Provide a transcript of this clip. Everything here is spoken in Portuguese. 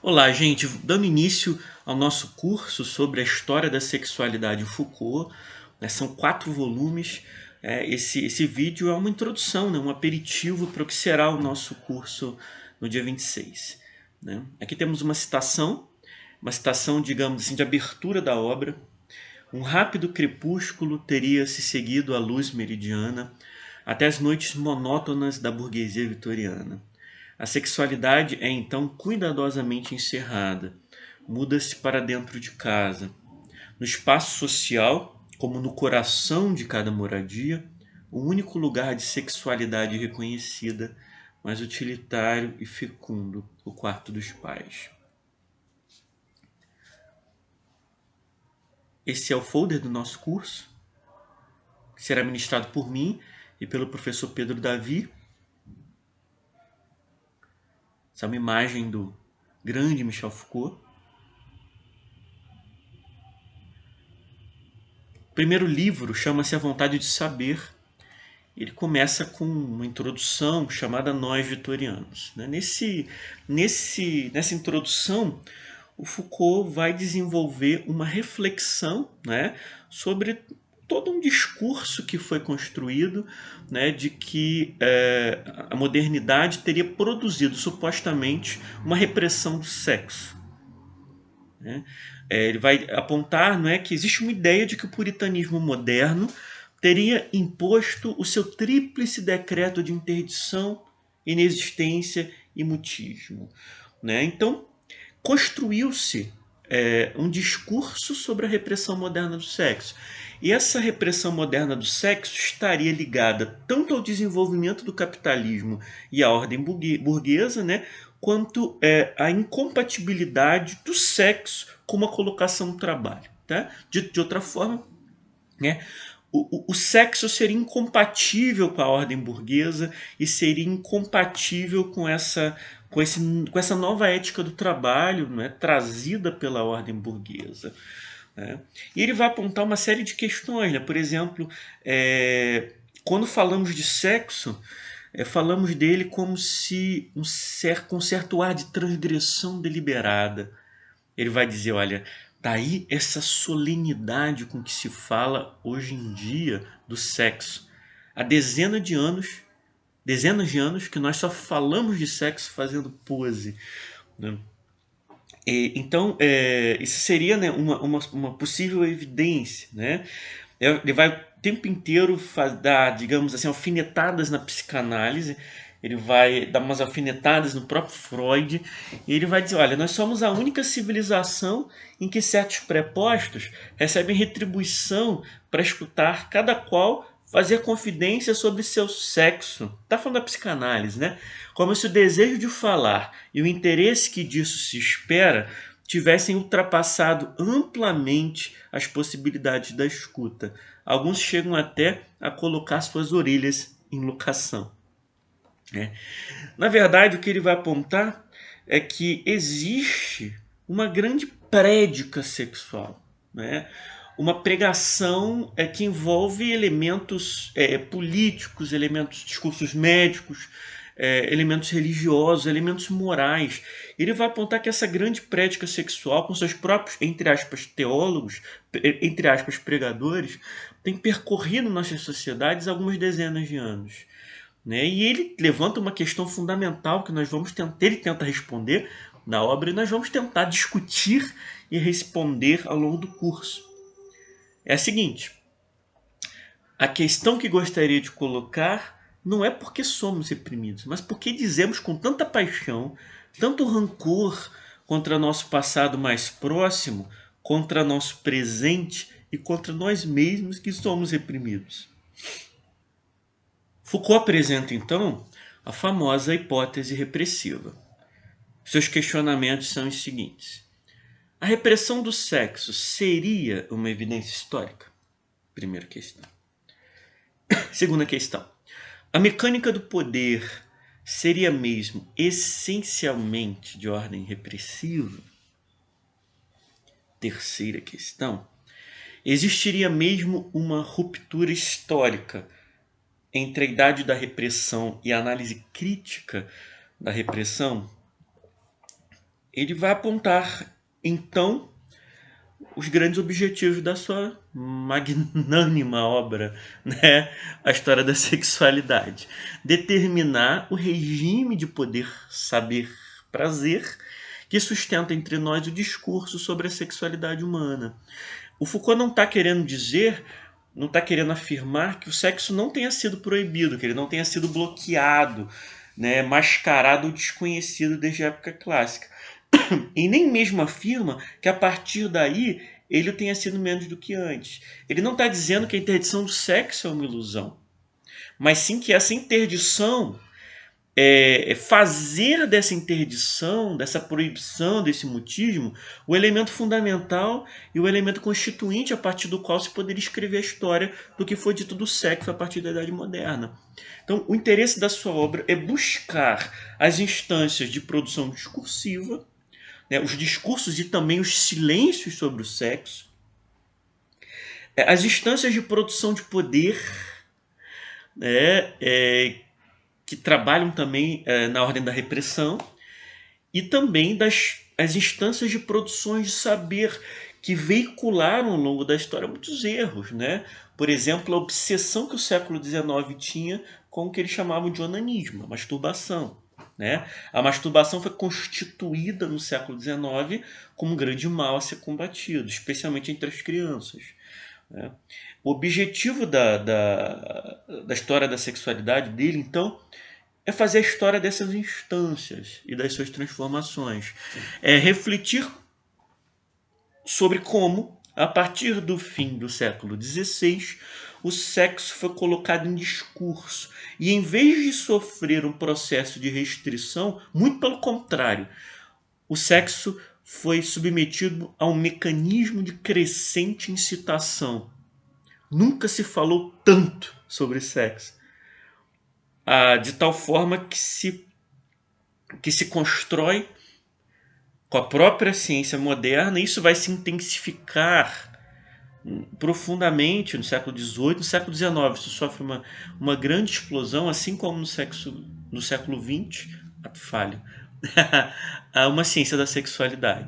Olá, gente. Dando início ao nosso curso sobre a história da sexualidade em Foucault, né, são 4 volumes. Esse vídeo é uma introdução, né, um aperitivo para o que será o nosso curso no dia 26. Né? Aqui temos uma citação, digamos assim, de abertura da obra. Um rápido crepúsculo teria se seguido à luz meridiana até as noites monótonas da burguesia vitoriana. A sexualidade é então cuidadosamente encerrada, muda-se para dentro de casa. No espaço social, como no coração de cada moradia, o único lugar de sexualidade reconhecida, mas utilitário e fecundo, o quarto dos pais. Esse é o folder do nosso curso, que será ministrado por mim e pelo professor Pedro Davi. Essa é uma imagem do grande Michel Foucault. O primeiro livro chama-se A Vontade de Saber. Ele começa com uma introdução chamada Nós Vitorianos. Nessa introdução, o Foucault vai desenvolver uma reflexão, né, sobre todo um discurso que foi construído, né, de que a modernidade teria produzido supostamente uma repressão do sexo. Né? Ele vai apontar, não é, que existe uma ideia de que o puritanismo moderno teria imposto o seu tríplice decreto de interdição, inexistência e mutismo. Né? Então, construiu-se um discurso sobre a repressão moderna do sexo. E essa repressão moderna do sexo estaria ligada tanto ao desenvolvimento do capitalismo e à ordem burguesa, né, quanto à incompatibilidade do sexo com uma colocação no trabalho. Tá? De outra forma, né, o sexo seria incompatível com a ordem burguesa e seria incompatível com essa nova ética do trabalho, né, trazida pela ordem burguesa. Né? E ele vai apontar uma série de questões. Né? Por exemplo, quando falamos de sexo, falamos dele como se com certo ar de transgressão deliberada. Ele vai dizer, olha, daí essa solenidade com que se fala hoje em dia do sexo. Há dezenas de anos que nós só falamos de sexo fazendo pose. Né? Então, isso seria, né, uma possível evidência. Né? Ele vai o tempo inteiro dar, digamos assim, alfinetadas na psicanálise. Ele vai dar umas alfinetadas no próprio Freud e ele vai dizer, olha, nós somos a única civilização em que certos prepostos recebem retribuição para escutar cada qual fazer confidência sobre seu sexo. Está falando da psicanálise, né? Como se o desejo de falar e o interesse que disso se espera tivessem ultrapassado amplamente as possibilidades da escuta. Alguns chegam até a colocar suas orelhas em locação. Na verdade, o que ele vai apontar é que existe uma grande prédica sexual, né? Uma pregação que envolve elementos políticos, elementos discursos médicos, elementos religiosos, elementos morais. Ele vai apontar que essa grande prédica sexual, com seus próprios, entre aspas, teólogos, entre aspas, pregadores, tem percorrido nossas sociedades há algumas dezenas de anos. Né? E ele levanta uma questão fundamental que ele tenta responder na obra e nós vamos tentar discutir e responder ao longo do curso. É a seguinte: a questão que gostaria de colocar não é porque somos reprimidos, mas porque dizemos com tanta paixão, tanto rancor contra nosso passado mais próximo, contra nosso presente e contra nós mesmos que somos reprimidos. Foucault apresenta, então, a famosa hipótese repressiva. Seus questionamentos são os seguintes. A repressão do sexo seria uma evidência histórica? Primeira questão. Segunda questão. A mecânica do poder seria mesmo essencialmente de ordem repressiva? Terceira questão. Existiria mesmo uma ruptura histórica entre a idade da repressão e a análise crítica da repressão? ele vai apontar, então, os grandes objetivos da sua magnânima obra, né? A história da sexualidade. Determinar o regime de poder, saber, prazer que sustenta entre nós o discurso sobre a sexualidade humana. O Foucault não está querendo dizer, não está querendo afirmar que o sexo não tenha sido proibido, que ele não tenha sido bloqueado, né, mascarado ou desconhecido desde a época clássica. E nem mesmo afirma que a partir daí ele tenha sido menos do que antes. Ele não está dizendo que a interdição do sexo é uma ilusão, mas sim que essa interdição, fazer dessa interdição, dessa proibição, desse mutismo, o elemento fundamental e o elemento constituinte a partir do qual se poderia escrever a história do que foi dito do sexo a partir da Idade Moderna. Então, o interesse da sua obra é buscar as instâncias de produção discursiva, né, os discursos e também os silêncios sobre o sexo, as instâncias de produção de poder, né, que trabalham também na ordem da repressão, e também as instâncias de produções de saber que veicularam ao longo da história muitos erros, né? Por exemplo, a obsessão que o século XIX tinha com o que eles chamavam de onanismo, a masturbação. Né? A masturbação foi constituída no século XIX como um grande mal a ser combatido, especialmente entre as crianças. Né? O objetivo da história da sexualidade dele, então, é fazer a história dessas instâncias e das suas transformações. É refletir sobre como, a partir do fim do século XVI, o sexo foi colocado em discurso. E em vez de sofrer um processo de restrição, muito pelo contrário, o sexo foi submetido a um mecanismo de crescente incitação. Nunca se falou tanto sobre sexo. De tal forma que se constrói com a própria ciência moderna, e isso vai se intensificar profundamente no século XVIII. No século XIX isso sofre uma grande explosão, assim como no século XX, falho, uma ciência da sexualidade.